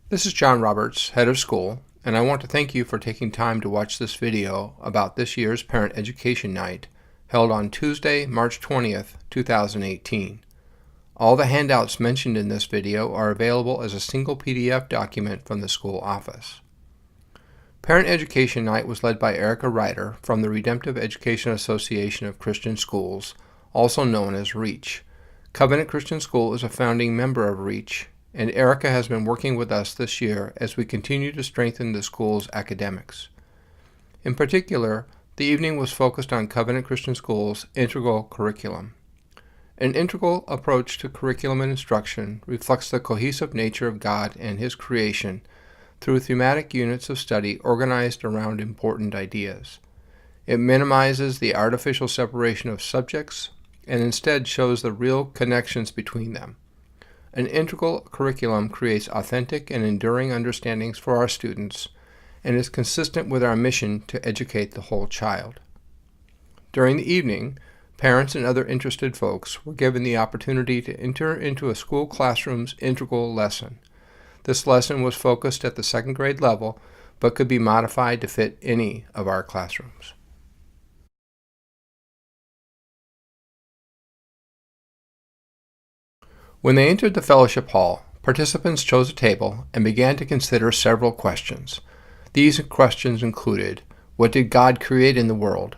This is John Roberts, head of school, and I want to thank you for taking time to watch this video about this year's Parent Education Night, held on Tuesday, March 20th, 2018. All the handouts mentioned in this video are available as a single PDF document from the school office. Parent Education Night was led by Erica Ryder from the Redemptive Education Association of Christian Schools, also known as REACH. Covenant Christian School is a founding member of REACH, and Erica has been working with us this year as we continue to strengthen the school's academics. In particular, the evening was focused on Covenant Christian School's integral curriculum. An integral approach to curriculum and instruction reflects the cohesive nature of God and His creation through thematic units of study organized around important ideas. It minimizes the artificial separation of subjects and instead shows the real connections between them. An integral curriculum creates authentic and enduring understandings for our students and is consistent with our mission to educate the whole child. During the evening, parents and other interested folks were given the opportunity to enter into a school classroom's integral lesson. This lesson was focused at the second grade level, but could be modified to fit any of our classrooms. When they entered the fellowship hall, participants chose a table and began to consider several questions. These questions included, what did God create in the world?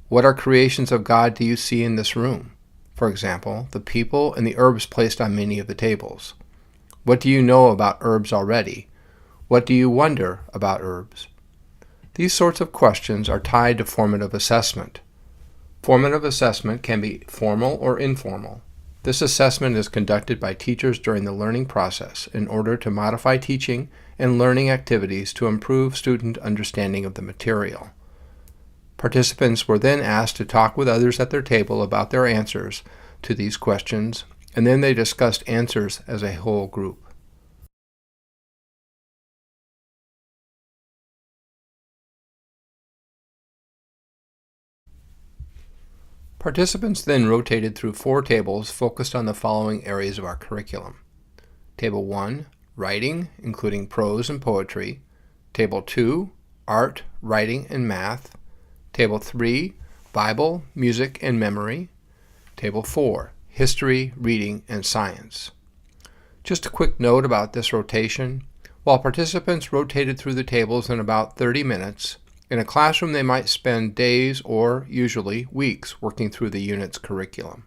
What are creations of God do you see in this room? For example, the people and the herbs placed on many of the tables. What do you know about herbs already? What do you wonder about herbs? These sorts of questions are tied to formative assessment. Formative assessment can be formal or informal. This assessment is conducted by teachers during the learning process in order to modify teaching and learning activities to improve student understanding of the material. Participants were then asked to talk with others at their table about their answers to these questions, and then they discussed answers as a whole group. Participants then rotated through 4 tables focused on the following areas of our curriculum. Table 1, writing, including prose and poetry. Table 2, art, writing, and math. Table 3, Bible, music, and memory. Table 4, history, reading, and science. Just a quick note about this rotation. While participants rotated through the tables in about 30 minutes, in a classroom they might spend days or, usually, weeks working through the unit's curriculum.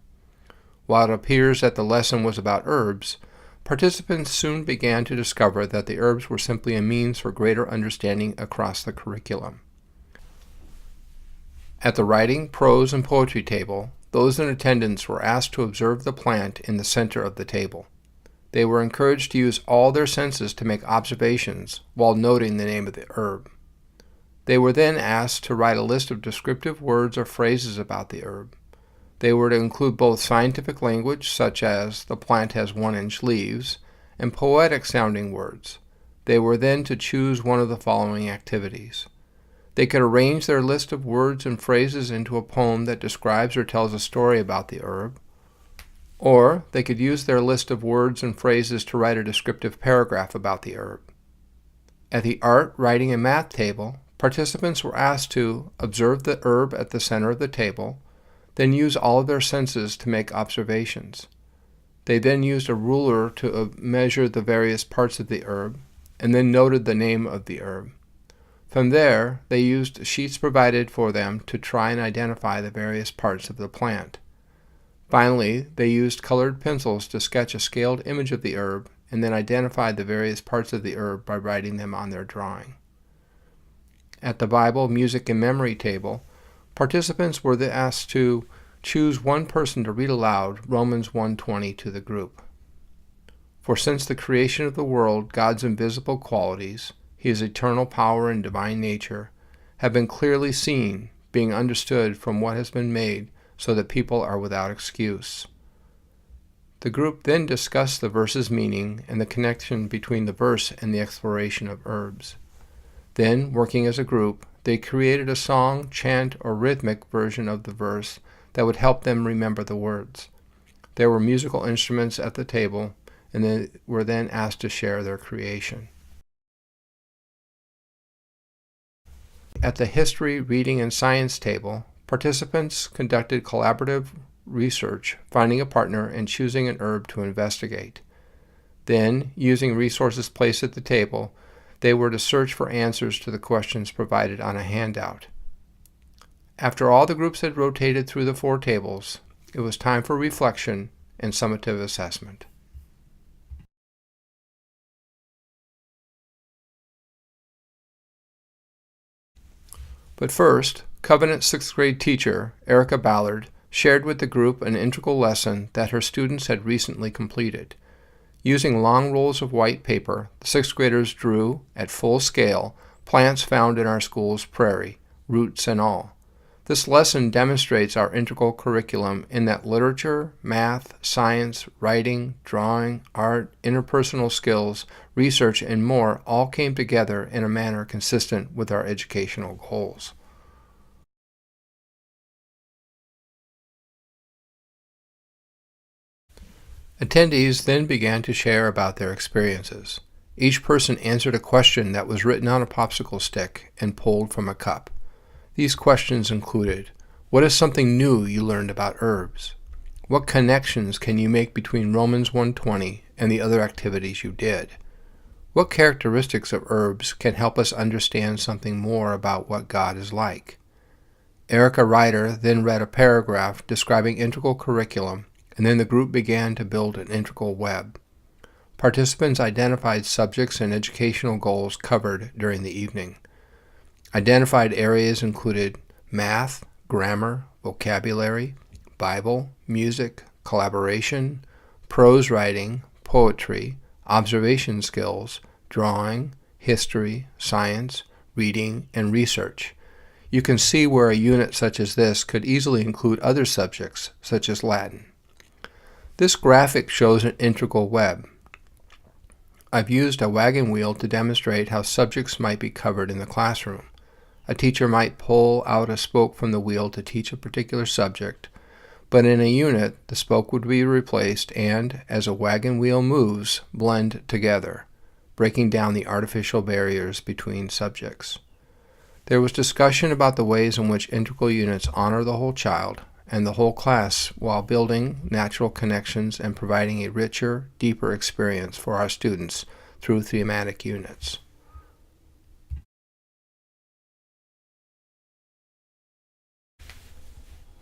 While it appears that the lesson was about herbs, participants soon began to discover that the herbs were simply a means for greater understanding across the curriculum. At the writing, prose, and poetry table, those in attendance were asked to observe the plant in the center of the table. They were encouraged to use all their senses to make observations while noting the name of the herb. They were then asked to write a list of descriptive words or phrases about the herb. They were to include both scientific language, such as the plant has 1-inch leaves, and poetic-sounding words. They were then to choose one of the following activities. They could arrange their list of words and phrases into a poem that describes or tells a story about the herb, or they could use their list of words and phrases to write a descriptive paragraph about the herb. At the art, writing, and math table, participants were asked to observe the herb at the center of the table, then use all of their senses to make observations. They then used a ruler to measure the various parts of the herb, and then noted the name of the herb. From there, they used sheets provided for them to try and identify the various parts of the plant. Finally, they used colored pencils to sketch a scaled image of the herb, and then identified the various parts of the herb by writing them on their drawing. At the Bible, music, and memory table, participants were asked to choose one person to read aloud Romans 1:20 to the group. For since the creation of the world, God's invisible qualities, His eternal power and divine nature, have been clearly seen, being understood from what has been made, so that people are without excuse. The group then discussed the verse's meaning and the connection between the verse and the exploration of herbs. Then, working as a group, they created a song, chant, or rhythmic version of the verse that would help them remember the words. There were musical instruments at the table, and they were then asked to share their creation. At the history, reading, and science table, participants conducted collaborative research, finding a partner and choosing an herb to investigate. Then, using resources placed at the table, they were to search for answers to the questions provided on a handout. After all the groups had rotated through the 4 tables, it was time for reflection and summative assessment. But first, Covenant 6th grade teacher, Erica Ballard, shared with the group an integral lesson that her students had recently completed. Using long rolls of white paper, the 6th graders drew, at full scale, plants found in our school's prairie, roots and all. This lesson demonstrates our integral curriculum in that literature, math, science, writing, drawing, art, interpersonal skills, research, and more all came together in a manner consistent with our educational goals. Attendees then began to share about their experiences. Each person answered a question that was written on a popsicle stick and pulled from a cup. These questions included: what is something new you learned about herbs? What connections can you make between Romans 1:20 and the other activities you did? What characteristics of herbs can help us understand something more about what God is like? Erica Ryder then read a paragraph describing integral curriculum, and then the group began to build an integral web. Participants identified subjects and educational goals covered during the evening. Identified areas included math, grammar, vocabulary, Bible, music, collaboration, prose writing, poetry, observation skills, drawing, history, science, reading, and research. You can see where a unit such as this could easily include other subjects, such as Latin. This graphic shows an integral web. I've used a wagon wheel to demonstrate how subjects might be covered in the classroom. A teacher might pull out a spoke from the wheel to teach a particular subject, but in a unit, the spoke would be replaced and, as a wagon wheel moves, blend together, breaking down the artificial barriers between subjects. There was discussion about the ways in which integral units honor the whole child and the whole class while building natural connections and providing a richer, deeper experience for our students through thematic units.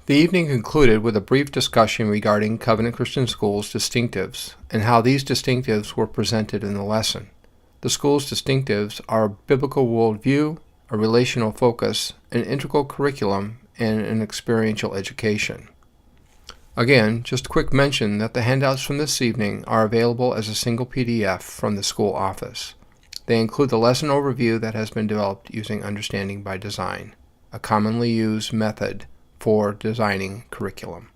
The evening concluded with a brief discussion regarding Covenant Christian School's distinctives and how these distinctives were presented in the lesson. The school's distinctives are a biblical worldview, a relational focus, an integral curriculum, and an experiential education. Again, just a quick mention that the handouts from this evening are available as a single PDF from the school office. They include the lesson overview that has been developed using Understanding by Design, a commonly used method for designing curriculum.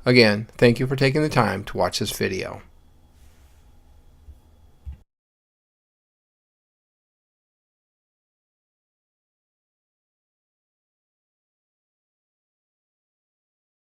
Again, thank you for taking the time to watch this video.